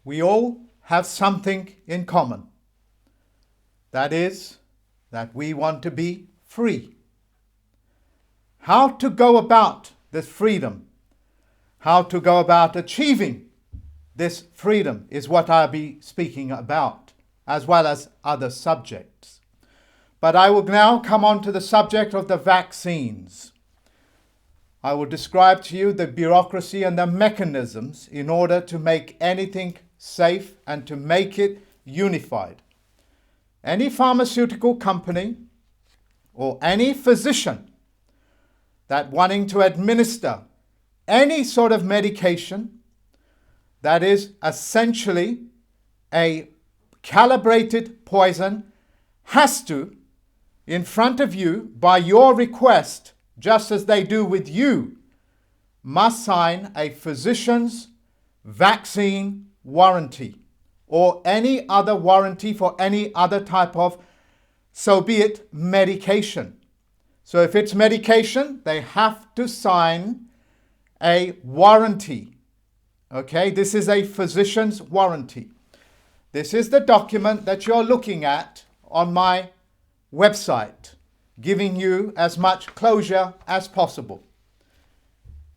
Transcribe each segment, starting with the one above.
we all have something in common. That is, that we want to be free. How to go about this freedom, how to go about achieving this freedom is what I'll be speaking about, as well as other subjects. But I will now come on to the subject of the vaccines. I will describe to you the bureaucracy and the mechanisms in order to make anything safe and to make it unified. Any pharmaceutical company or any physician that wanting to administer any sort of medication that is essentially a calibrated poison has to, in front of you, by your request, just as they do with you, must sign a physician's vaccine warranty or any other warranty for any other type of, so be it, medication. So if it's medication, they have to sign a warranty. Okay, this is a physician's warranty. This is the document that you're looking at on my website, giving you as much closure as possible.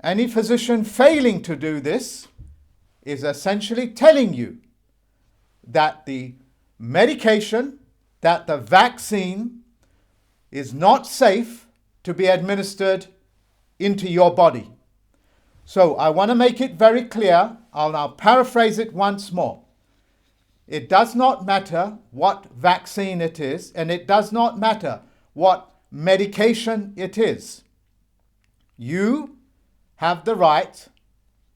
Any physician failing to do this is essentially telling you that the medication, that the vaccine is not safe to be administered into your body. So I want to make it very clear. I'll now paraphrase it once more. It does not matter what vaccine it is, and it does not matter what medication it is. You have the right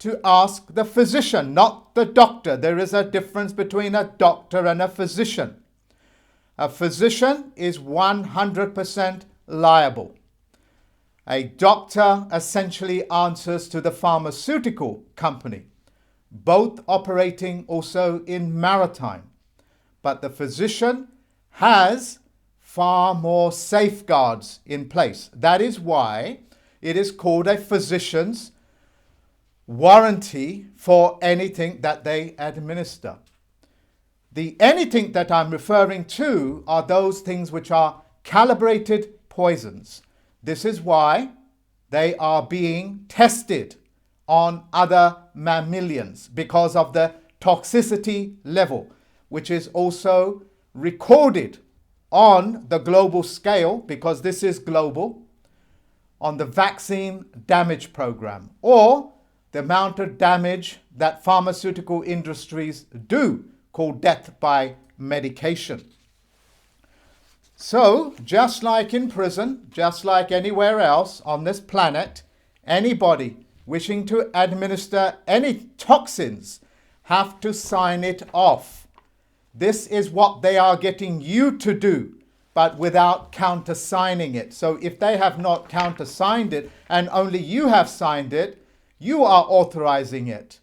to ask the physician, not the doctor. There is a difference between a doctor and a physician. A physician is 100% liable. A doctor essentially answers to the pharmaceutical company, both operating also in maritime. But the physician has far more safeguards in place. That is why it is called a physician's warranty for anything that they administer. The anything that I'm referring to are those things which are calibrated poisons. This is why they are being tested on other mammalians because of the toxicity level, which is also recorded on the global scale, because this is global, on the vaccine damage program, or the amount of damage that pharmaceutical industries do, called death by medication. So, just like in prison, just like anywhere else on this planet, anybody wishing to administer any toxins have to sign it off. This is what they are getting you to do, but without countersigning it. So if they have not countersigned it and only you have signed it, you are authorizing it.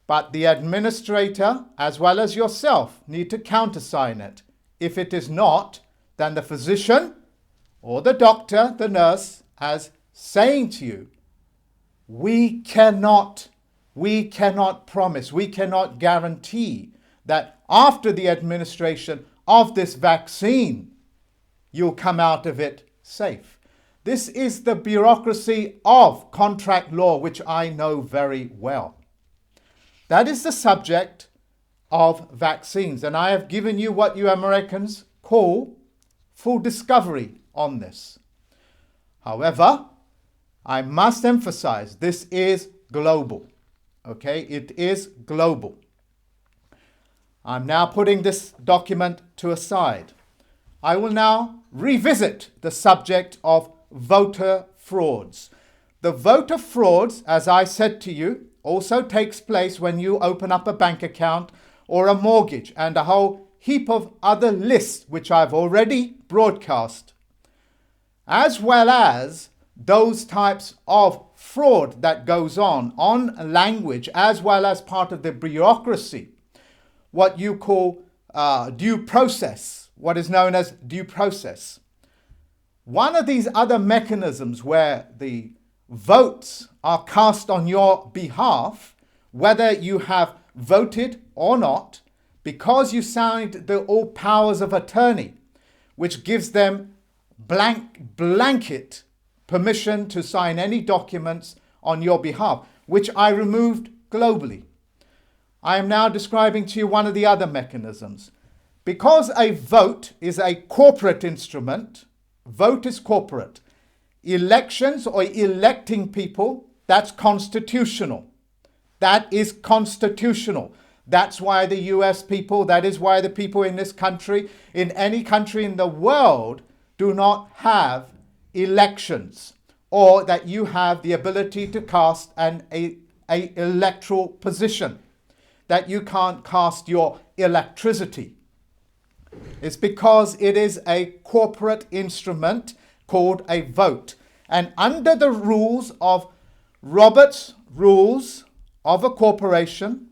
But the administrator, as well as yourself, need to countersign it. If it is not, then the physician or the doctor, the nurse, as saying to you, we cannot promise, we cannot guarantee that after the administration of this vaccine, you'll come out of it safe. This is the bureaucracy of contract law, which I know very well. That is the subject of vaccines, and I have given you what you Americans call full discovery on this. However, I must emphasize this is global. Okay, it is global. I'm now putting this document to a side. I will now revisit the subject of voter frauds. The voter frauds, as I said to you, also takes place when you open up a bank account or a mortgage and a whole heap of other lists which I've already broadcast, as well as those types of fraud that goes on language, as well as part of the bureaucracy, what you call due process, what is known as due process. One of these other mechanisms where the votes are cast on your behalf, whether you have voted or not, because you signed the all powers of attorney, which gives them blanket permission to sign any documents on your behalf, which I removed globally. I am now describing to you one of the other mechanisms. Because a vote is a corporate instrument, vote is corporate. Elections or electing people, that's constitutional. That is constitutional. That's why the US people, that is why the people in this country, in any country in the world, do not have elections, or that you have the ability to cast an electoral position, that you can't cast your electricity. It's because it is a corporate instrument called a vote. And under the rules of Robert's Rules of a Corporation,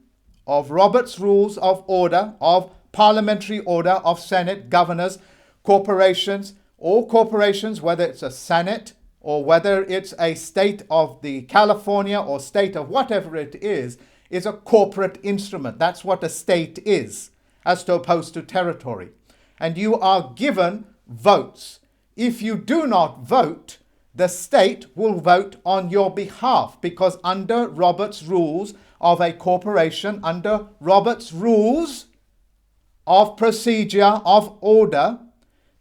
of Robert's Rules of Order, of Parliamentary Order, of Senate, governors, corporations, all corporations, whether it's a Senate or whether it's a state of the California or state of whatever it is a corporate instrument. That's what a state is, as opposed to territory. And you are given votes. If you do not vote, the state will vote on your behalf, because under Robert's Rules of a Corporation, under Robert's Rules of Procedure of Order,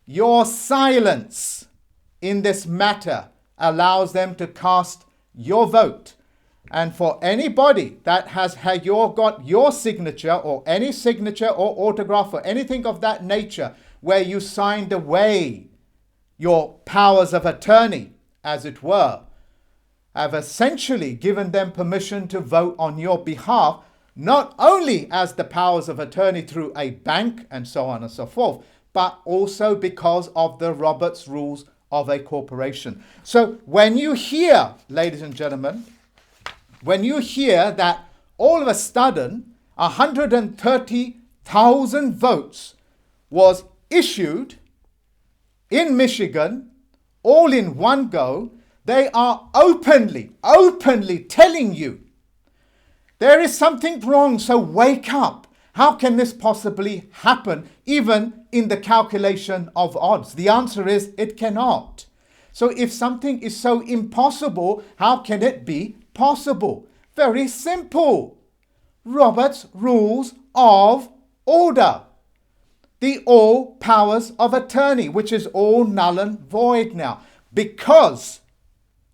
your silence in this matter allows them to cast your vote. And for anybody that has got your signature or any signature or autograph or anything of that nature where you signed away your powers of attorney, as it were, have essentially given them permission to vote on your behalf, not only as the powers of attorney through a bank and so on and so forth, but also because of the Robert's Rules of a Corporation. So when you hear, ladies and gentlemen, when you hear that all of a sudden 130,000 votes was issued in Michigan, all in one go, they are openly telling you there is something wrong, so wake up. How can this possibly happen, even in the calculation of odds? The answer is it cannot. So if something is so impossible, how can it be possible? Very simple. Robert's Rules of Order. The all powers of attorney, which is all null and void now. Because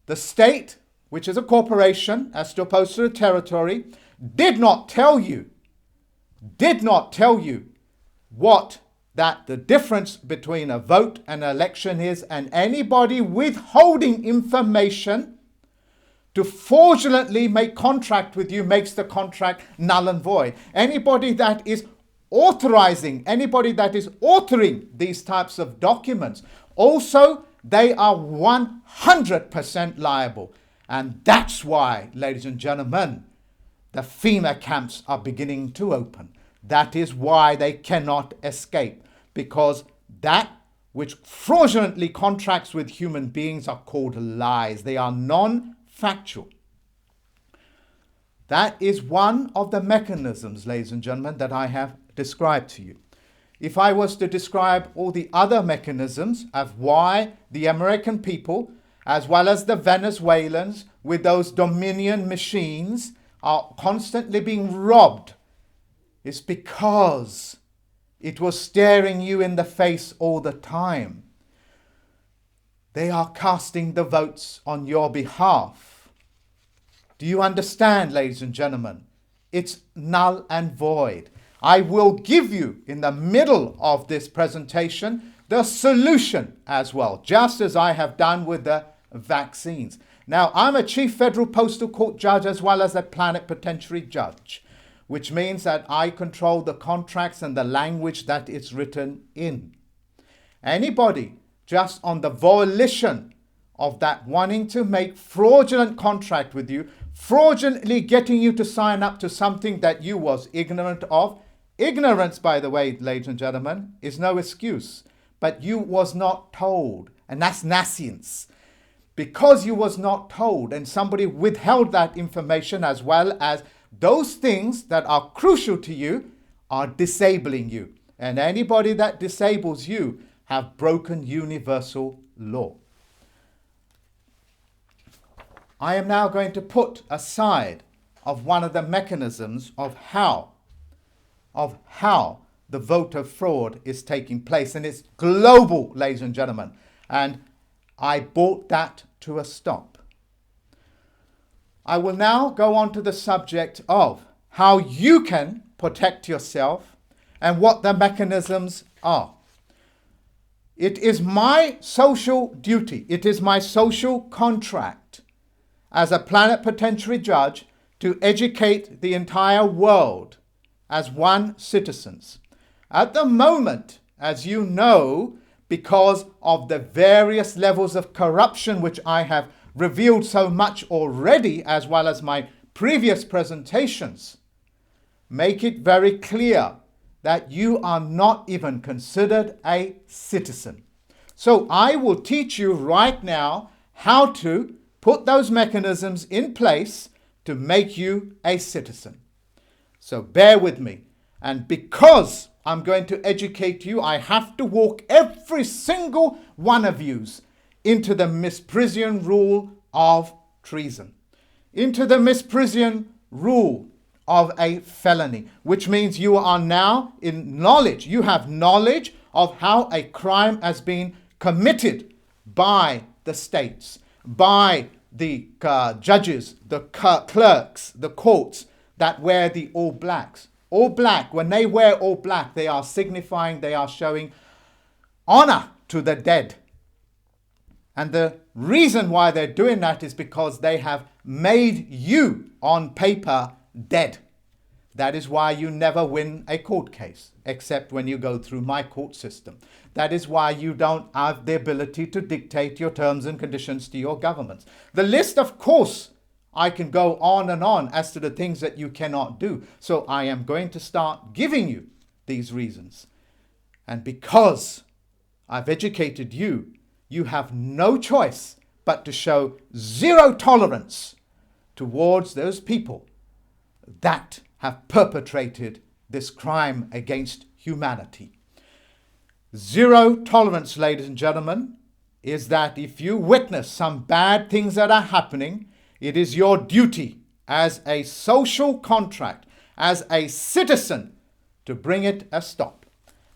the state, which is a corporation, as opposed to a territory, did not tell you what that the difference between a vote and an election is, and anybody withholding information to fraudulently make contract with you makes the contract null and void. Anybody that is authorizing, anybody that is authoring these types of documents, also they are 100% liable. And that's why, ladies and gentlemen, the FEMA camps are beginning to open. That is why they cannot escape, because that which fraudulently contracts with human beings are called lies. They are non-factual. That is one of the mechanisms, ladies and gentlemen, that I have described to you. If I was to describe all the other mechanisms of why the American people, as well as the Venezuelans with those Dominion machines, are constantly being robbed, it's because it was staring you in the face all the time. They are casting the votes on your behalf. Do you understand, ladies and gentlemen? It's null and void. I will give you, in the middle of this presentation, the solution as well, just as I have done with the vaccines. Now, I'm a Chief Federal Postal Court judge as well as a plenipotentiary judge, which means that I control the contracts and the language that it's written in. Anybody just on the volition of that wanting to make fraudulent contract with you, fraudulently getting you to sign up to something that you was ignorant of. Ignorance, by the way, ladies and gentlemen, is no excuse, but you was not told, and that's nascience. Because you was not told and somebody withheld that information, as well as those things that are crucial to you are disabling you. And anybody that disables you have broken universal law. I am now going to put aside of one of the mechanisms of how the voter fraud is taking place. And it's global, ladies and gentlemen. And I brought that to a stop. I will now go on to the subject of how you can protect yourself and what the mechanisms are. It is my social duty, it is my social contract as a plenipotentiary judge to educate the entire world as one citizens. At the moment, as you know, because of the various levels of corruption which I have revealed so much already, as well as my previous presentations, make it very clear that you are not even considered a citizen. So I will teach you right now how to put those mechanisms in place to make you a citizen. So bear with me. And because I'm going to educate you, I have to walk every single one of you into the misprision rule of treason, into the misprision rule of a felony, which means you are now in knowledge. You have knowledge of how a crime has been committed by the states, by the judges, the clerks, the courts that wear the all blacks. All black, when they wear all black, they are signifying, they are showing honor to the dead. And the reason why they're doing that is because they have made you on paper dead. That is why you never win a court case, except when you go through my court system. That is why you don't have the ability to dictate your terms and conditions to your governments. The list, of course, I can go on and on as to the things that you cannot do. So I am going to start giving you these reasons. And because I've educated you, you have no choice but to show zero tolerance towards those people that have perpetrated this crime against humanity. Zero tolerance, ladies and gentlemen, is that if you witness some bad things that are happening, it is your duty as a social contract, as a citizen, to bring it a stop.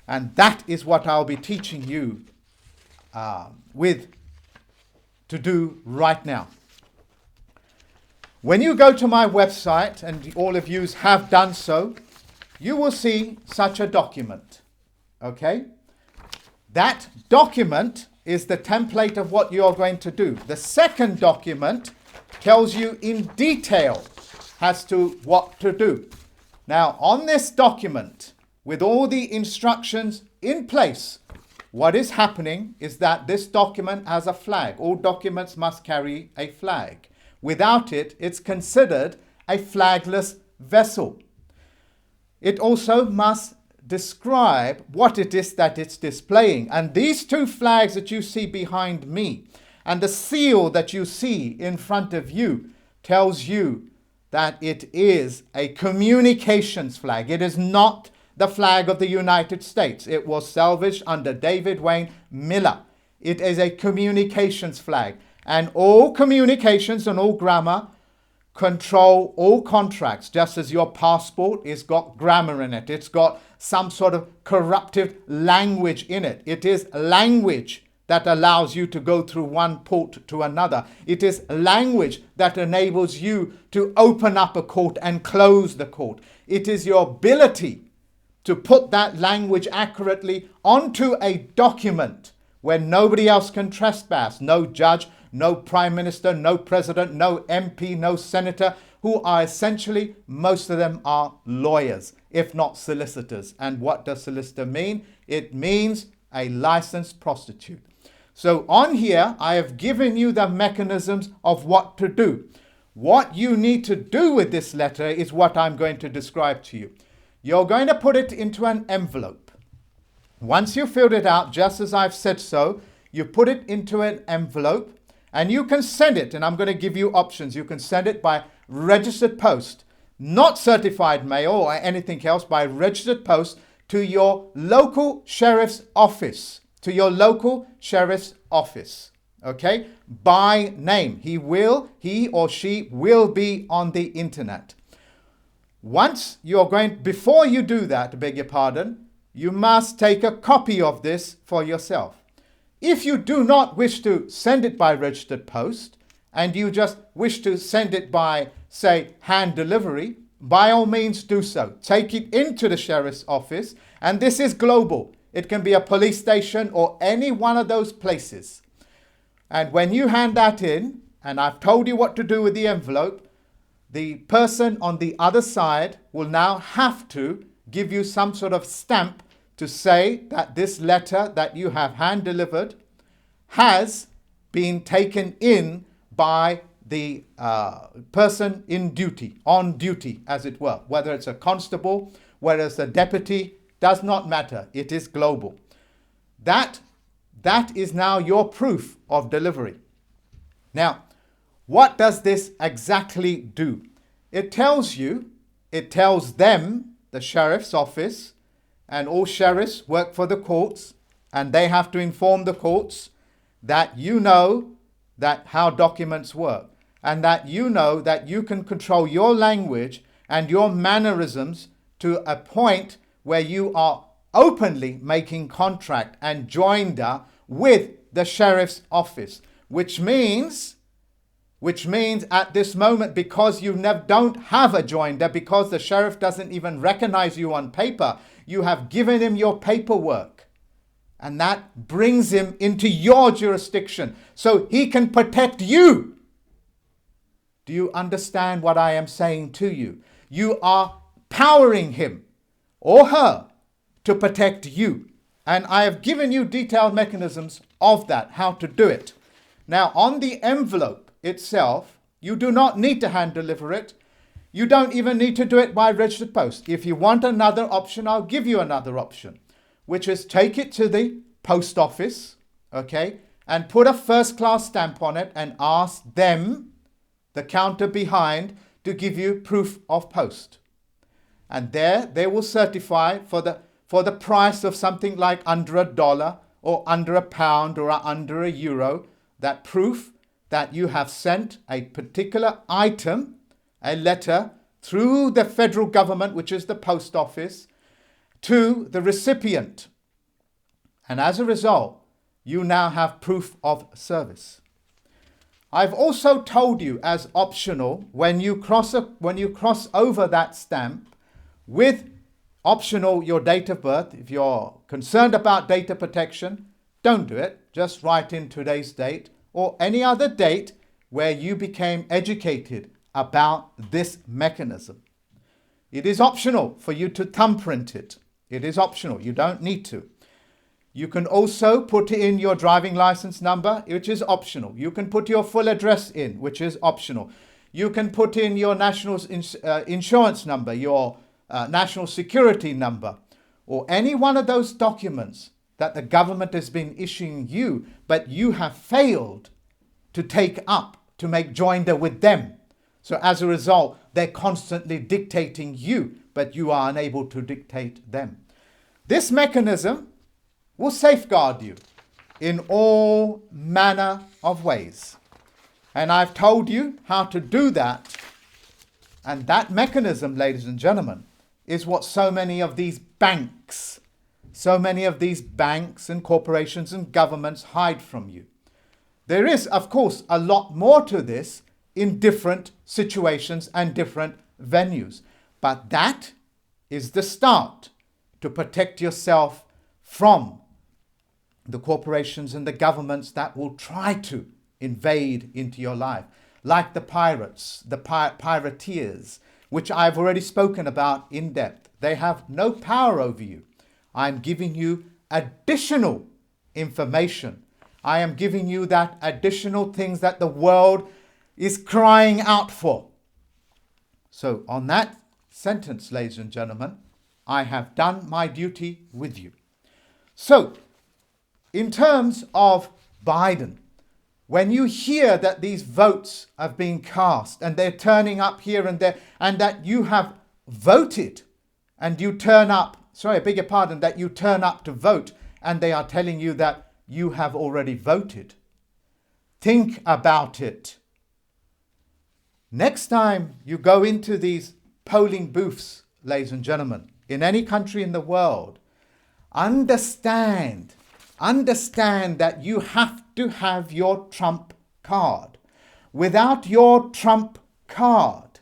And that is what I'll be teaching you to do right now. When you go to my website, and all of you have done so, you will see such a document. Okay? That document is the template of what you're going to do. The second document tells you in detail as to what to do. Now, on this document, with all the instructions in place, what is happening is that this document has a flag. All documents must carry a flag. Without it, it's considered a flagless vessel. It also must describe what it is that it's displaying. And these two flags that you see behind me and the seal that you see in front of you tells you that it is a communications flag. It is not the flag of the United States. It was salvaged under David Wynn-Miller. It is a communications flag. And all communications and all grammar control all contracts, just as your passport has got grammar in it. It's got some sort of corruptive language in it. It is language that allows you to go through one port to another. It is language that enables you to open up a court and close the court. It is your ability to put that language accurately onto a document where nobody else can trespass. No judge, no prime minister, no president, no MP, no senator, who are essentially, most of them are lawyers, if not solicitors. And what does solicitor mean? It means a licensed prostitute. So on here, I have given you the mechanisms of what to do. What you need to do with this letter is what I'm going to describe to you. You're going to put it into an envelope. Once you've filled it out, just as I've said so, you put it into an envelope and you can send it. And I'm going to give you options. You can send it by registered post, not certified mail or anything else, by registered post to your local sheriff's office. To your local sheriff's office. Okay? By name. He or she will be on the internet. Before you do that, I beg your pardon, you must take a copy of this for yourself. If you do not wish to send it by registered post, and you just wish to send it by, say, hand delivery, by all means do so. Take it into the sheriff's office, and this is global. It can be a police station or any one of those places. And when you hand that in, and I've told you what to do with the envelope, the person on the other side will now have to give you some sort of stamp to say that this letter that you have hand delivered has been taken in by the person on duty, as it were. Whether it's a constable, whether it's a deputy, does not matter. It is global. That is now your proof of delivery. Now, what does this exactly do? It tells them, the sheriff's office, and all sheriffs work for the courts, and they have to inform the courts that you know that how documents work, and that you know that you can control your language and your mannerisms to a point where you are openly making contract and joinder with the sheriff's office, which means at this moment, because you don't have a joinder, because the sheriff doesn't even recognize you on paper, you have given him your paperwork, and that brings him into your jurisdiction so he can protect you. Do you understand what I am saying to you? You are powering him or her to protect you. And I have given you detailed mechanisms of that, how to do it. Now, on the envelope itself, you do not need to hand deliver it. You don't even need to do it by registered post. If you want another option, I'll give you another option, which is take it to the post office, okay, and put a first-class stamp on it and ask them, the counter behind, to give you proof of post. And there they will certify for the price of something like under $1 or under £1 or under €1, that proof that you have sent a particular item, a letter, through the federal government, which is the post office, to the recipient. And as a result, you now have proof of service. I've also told you as optional, when you cross over that stamp with optional your date of birth, if you're concerned about data protection, don't do it. Just write in today's date or any other date where you became educated about this mechanism. It is optional for you to thumbprint it. It is optional. You don't need to. You can also put in your driving license number, which is optional. You can put your full address in, which is optional. You can put in your national insurance number, your national security number, or any one of those documents that the government has been issuing you, but you have failed to take up, to make joinder with them. So as a result, they're constantly dictating you, but you are unable to dictate them. This mechanism will safeguard you in all manner of ways. And I've told you how to do that. And that mechanism, ladies and gentlemen, is what so many of these banks and corporations and governments hide from you. There is, of course, a lot more to this in different situations and different venues. But that is the start to protect yourself from the corporations and the governments that will try to invade into your life. Like the pirates, the pirateers, which I've already spoken about in depth. They have no power over you. I'm giving you additional information. I am giving you that additional things that the world is crying out for. So on that sentence, ladies and gentlemen, I have done my duty with you. So, in terms of Biden, when you hear that these votes have been cast and they're turning up here and there, and that you have voted and you turn up, sorry, I beg your pardon, that you turn up to vote and they are telling you that you have already voted. Think about it. Next time you go into these polling booths, ladies and gentlemen, in any country in the world, understand that you have to have your trump card. Without your trump card,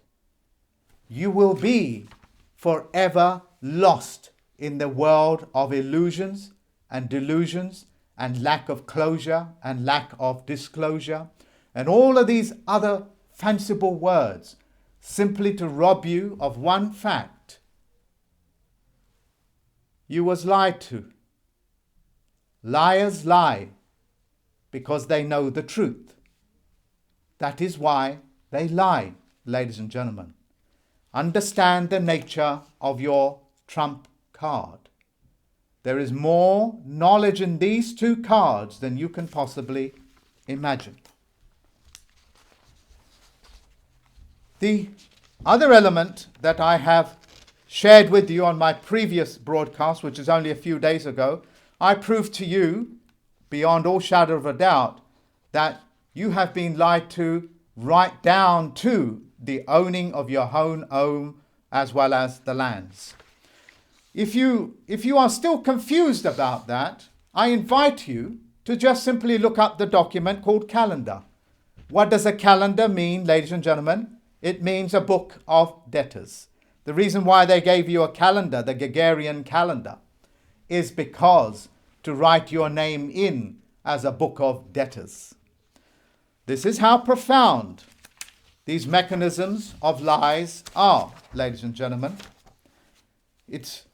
you will be forever lost in the world of illusions and delusions and lack of closure and lack of disclosure and all of these other fanciful words simply to rob you of one fact. You was lied to. Liars lie because they know the truth. That is why they lie, ladies and gentlemen. Understand the nature of your trump card. There is more knowledge in these two cards than you can possibly imagine. The other element that I have shared with you on my previous broadcast, which is only a few days ago, I proved to you, beyond all shadow of a doubt, that you have been lied to right down to the owning of your own home as well as the lands. If you are still confused about that, I invite you to just simply look up the document called calendar. What does a calendar mean, ladies and gentlemen? It means a book of debtors. The reason why they gave you a calendar, the Gregorian calendar, is because to write your name in as a book of debtors. This is how profound these mechanisms of lies are, ladies and gentlemen. It's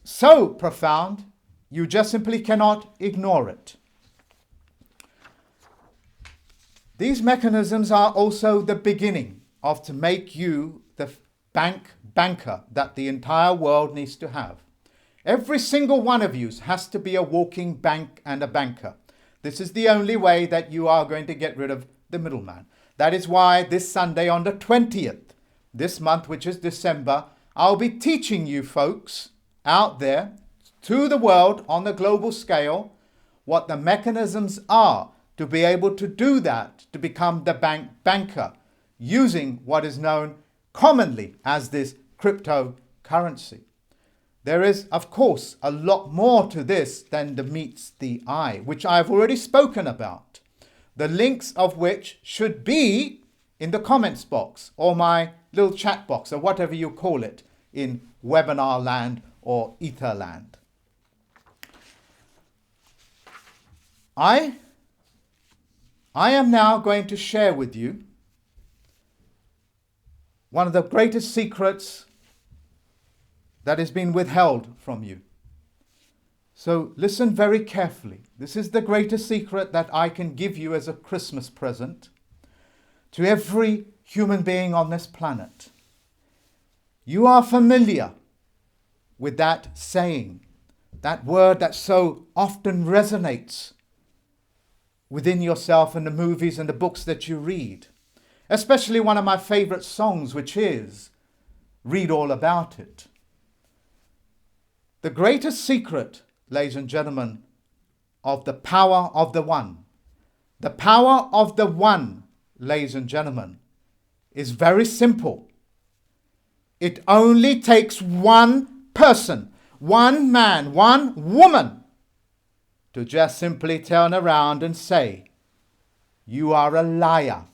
so profound, you just simply cannot ignore it. These mechanisms are also the beginning of to make you the banker that the entire world needs to have. Every single one of you has to be a walking bank and a banker. This is the only way that you are going to get rid of the middleman. That is why this Sunday on the 20th, this month, which is December, I'll be teaching you folks out there to the world on the global scale what the mechanisms are to be able to do that, to become the banker using what is known commonly as this cryptocurrency. There is, of course, a lot more to this than meets the eye, which I've already spoken about, the links of which should be in the comments box or my little chat box or whatever you call it in webinar land or ether land. I am now going to share with you one of the greatest secrets that has been withheld from you. So listen very carefully. This is the greatest secret that I can give you as a Christmas present to every human being on this planet. You are familiar with that saying, that word that so often resonates within yourself in the movies and the books that you read. Especially one of my favorite songs, which is Read All About It. The greatest secret, ladies and gentlemen, of the power of the one. The power of the one, ladies and gentlemen, is very simple. It only takes one person, one man, one woman to just simply turn around and say, "You are a liar,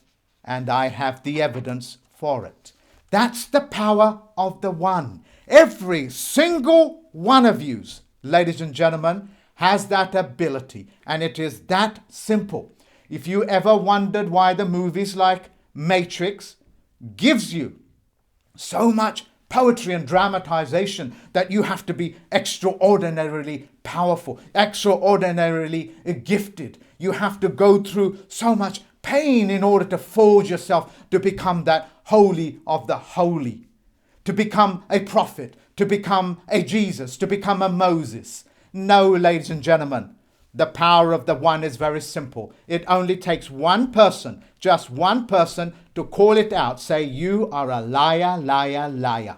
and I have the evidence for it." That's the power of the one. Every single one of you, ladies and gentlemen, has that ability, and it is that simple. If you ever wondered why the movies like Matrix gives you so much poetry and dramatization that you have to be extraordinarily powerful, extraordinarily gifted, you have to go through so much pain in order to forge yourself to become that holy of the holy, to become a prophet, to become a Jesus, to become a Moses. No, ladies and gentlemen, The power of the one is very simple. It only takes one person, just one person, to call it out. Say, you are a liar, liar, liar.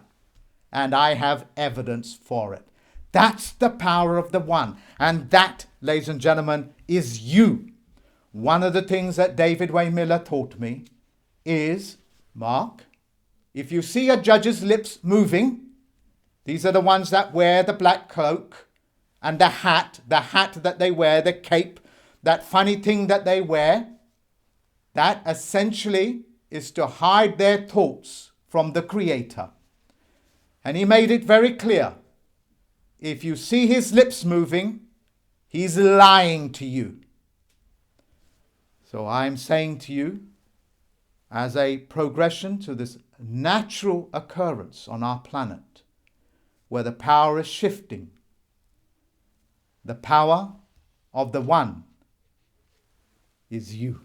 And I have evidence for it. That's the power of the one. And that, ladies and gentlemen, is you. One of the things that David Wynn-Miller taught me is, Mark, if you see a judge's lips moving, these are the ones that wear the black cloak and the hat that they wear, the cape, that funny thing that they wear, that essentially is to hide their thoughts from the Creator. And he made it very clear. If you see his lips moving, he's lying to you. So I'm saying to you, as a progression to this natural occurrence on our planet, where the power is shifting, the power of the one is you.